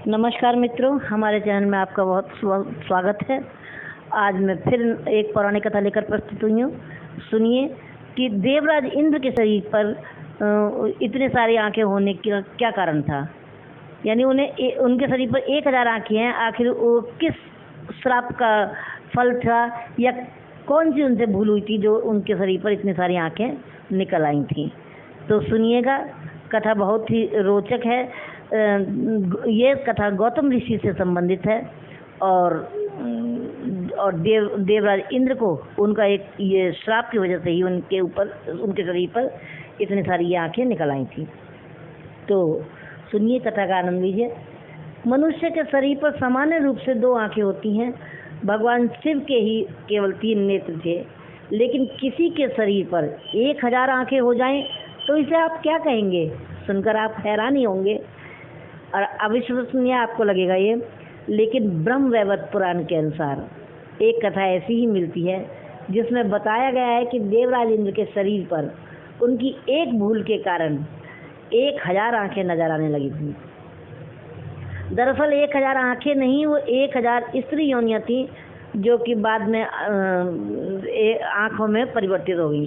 नमस्कार मित्रों, हमारे चैनल में आपका बहुत स्वागत है। आज मैं फिर एक पौराणिक कथा लेकर प्रस्तुत हुई हूँ। सुनिए कि देवराज इंद्र के शरीर पर इतने सारी आंखें होने का क्या कारण था। यानी उनके शरीर पर 1000 आंखें हैं। आखिर वो किस श्राप का फल था या कौन सी उनसे भूल हुई थी जो उनके शरीर पर इतनी सारी आंखें निकल आई थी। तो सुनिएगा, कथा बहुत ही रोचक है। ये कथा गौतम ऋषि से संबंधित है और देवराज इंद्र को उनका एक ये श्राप की वजह से ही उनके शरीर पर इतनी सारी ये आंखें निकल आई थी। तो सुनिए, कथा का आनंद लीजिए। मनुष्य के शरीर पर सामान्य रूप से 2 आंखें होती हैं। भगवान शिव के ही केवल 3 नेत्र थे, लेकिन किसी के शरीर पर 1000 आंखें हो जाएं तो इसे आप क्या कहेंगे? सुनकर आप हैरान ही होंगे और अविश्वसनीय आपको लगेगा ये। लेकिन ब्रह्म वैवर्त पुराण के अनुसार एक कथा ऐसी ही मिलती है जिसमें बताया गया है कि देवराज इंद्र के शरीर पर उनकी एक भूल के कारण 1000 आंखें नजर आने लगी थी। दरअसल 1000 आंखें नहीं, वो 1000 स्त्री योनियां थी जो कि बाद में आंखों में परिवर्तित हो गई।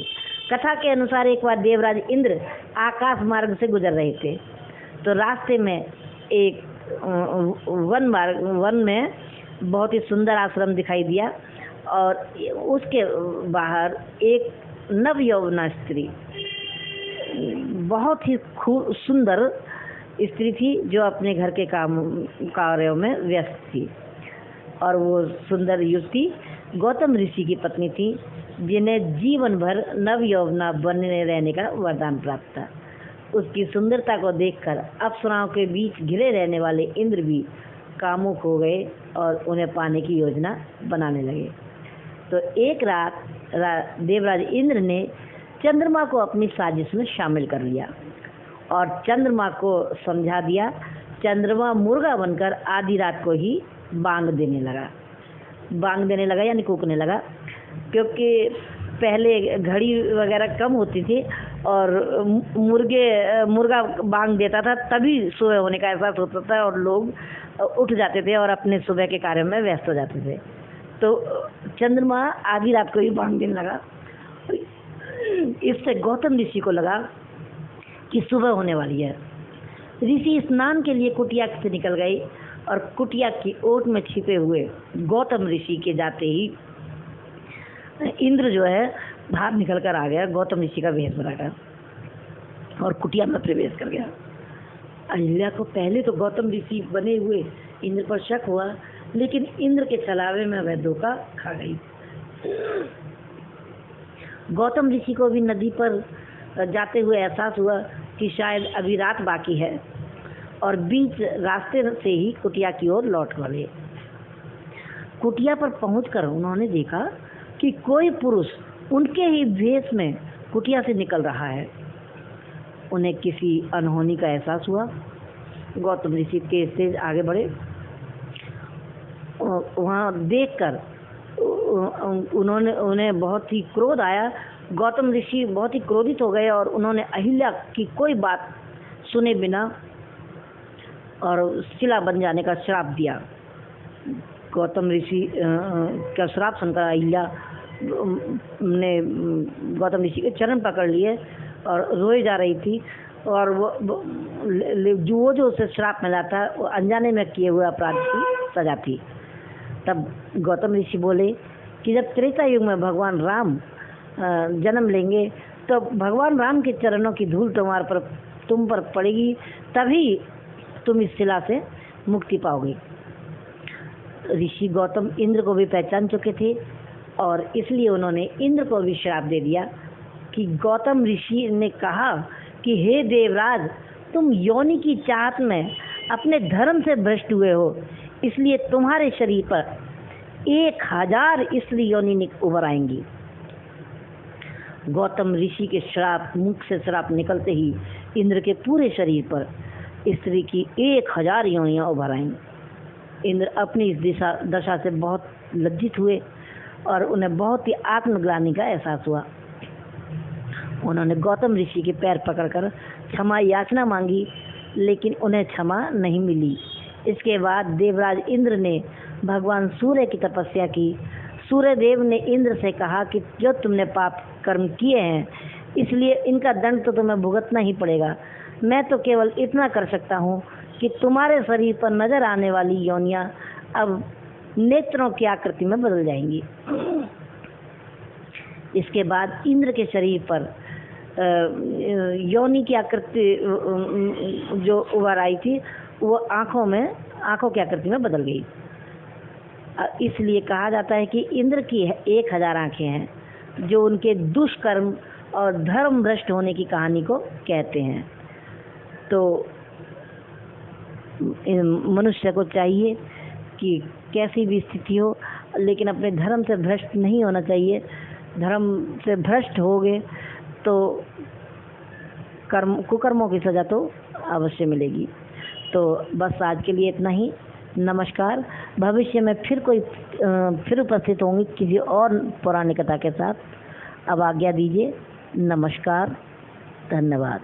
कथा के अनुसार एक बार देवराज इंद्र आकाश मार्ग से गुजर रहे थे, तो रास्ते में एक वन में बहुत ही सुंदर आश्रम दिखाई दिया और उसके बाहर एक नवयौवना स्त्री, बहुत ही सुंदर स्त्री थी जो अपने घर के कार्यों में व्यस्त थी। और वो सुंदर युवती गौतम ऋषि की पत्नी थी, जिन्हें जीवन भर नवयौवना बने रहने का वरदान प्राप्त था। उसकी सुंदरता को देखकर अप्सराओं के बीच घिरे रहने वाले इंद्र भी कामुक हो गए और उन्हें पाने की योजना बनाने लगे। तो एक रात देवराज इंद्र ने चंद्रमा को अपनी साजिश में शामिल कर लिया और चंद्रमा को समझा दिया। चंद्रमा मुर्गा बनकर आधी रात को ही बांग देने लगा यानी कूकने लगा, क्योंकि पहले घड़ी वगैरह कम होती थी और मुर्गा बांग देता था, तभी सुबह होने का एहसास होता था और लोग उठ जाते थे और अपने सुबह के कार्य में व्यस्त हो जाते थे। तो चंद्रमा आधी रात को ही बांग देने लगा। इससे गौतम ऋषि को लगा कि सुबह होने वाली है। ऋषि स्नान के लिए कुटिया से निकल गए और कुटिया की ओट में छिपे हुए गौतम ऋषि के जाते ही इंद्र जो है बाहर निकल कर आ गया, गौतम ऋषि का वेश बनाकर और कुटिया में प्रवेश कर गया। अहिल्या को पहले तो गौतम ऋषि बने हुए इंद्र पर शक हुआ, लेकिन इंद्र के छलावे में वह धोखा खा गई। गौतम ऋषि को भी नदी पर जाते हुए एहसास हुआ कि शायद अभी रात बाकी है और बीच रास्ते से ही कुटिया की ओर लौट पड़े। कुटिया पर पहुंचकर उन्होंने देखा कि कोई पुरुष उनके ही भेष में कुटिया से निकल रहा है। उन्हें किसी अनहोनी का एहसास हुआ। गौतम ऋषि तेज तेज आगे बढ़े। वहाँ देखकर उन्हें बहुत ही क्रोध आया। गौतम ऋषि बहुत ही क्रोधित हो गए और उन्होंने अहिल्या की कोई बात सुने बिना और शिला बन जाने का श्राप दिया। गौतम ऋषि का श्राप सुनकर अहिल्या ने गौतम ऋषि के चरण पकड़ लिए और रोए जा रही थी। और वो जो उसे श्राप मिला था वो अनजाने में किए हुए अपराध की सजा थी। तब गौतम ऋषि बोले कि जब त्रेता युग में भगवान राम जन्म लेंगे तो भगवान राम के चरणों की धूल तुम पर पड़ेगी, तभी तुम इस शिला से मुक्ति पाओगे। ऋषि गौतम इंद्र को भी पहचान चुके थे और इसलिए उन्होंने इंद्र को भी श्राप दे दिया कि गौतम ऋषि ने कहा कि हे देवराज, तुम योनि की चाहत में अपने धर्म से भ्रष्ट हुए हो, इसलिए तुम्हारे शरीर पर 1000 स्त्री योनि उभर आएंगी। गौतम ऋषि के मुख से श्राप निकलते ही इंद्र के पूरे शरीर पर स्त्री की 1000 योनियां उभर आईं। इंद्र अपनी इस दशा से बहुत लज्जित हुए और उन्हें बहुत ही आत्मग्लानि का एहसास हुआ। उन्होंने गौतम ऋषि के पैर पकड़कर क्षमा याचना मांगी, लेकिन उन्हें क्षमा नहीं मिली। इसके बाद देवराज इंद्र ने भगवान सूर्य की तपस्या की। सूर्य देव ने इंद्र से कहा कि जो तुमने पाप कर्म किए हैं इसलिए इनका दंड तो तुम्हें भुगतना ही पड़ेगा। मैं तो केवल इतना कर सकता हूँ कि तुम्हारे शरीर पर नजर आने वाली योनियां अब नेत्रों की आकृति में बदल जाएंगी। इसके बाद इंद्र के शरीर पर योनि की आकृति जो उभर आई थी वो आंखों की आकृति में बदल गई। इसलिए कहा जाता है कि इंद्र की 1000 आंखें हैं, जो उनके दुष्कर्म और धर्म भ्रष्ट होने की कहानी को कहते हैं। तो मनुष्य को चाहिए कि कैसी भी स्थिति हो लेकिन अपने धर्म से भ्रष्ट नहीं होना चाहिए। धर्म से भ्रष्ट हो गए तो कुकर्मों की सजा तो अवश्य मिलेगी। तो बस आज के लिए इतना ही। नमस्कार। भविष्य में फिर उपस्थित होंगी किसी और पुरानी कथा के साथ। अब आज्ञा दीजिए। नमस्कार, धन्यवाद।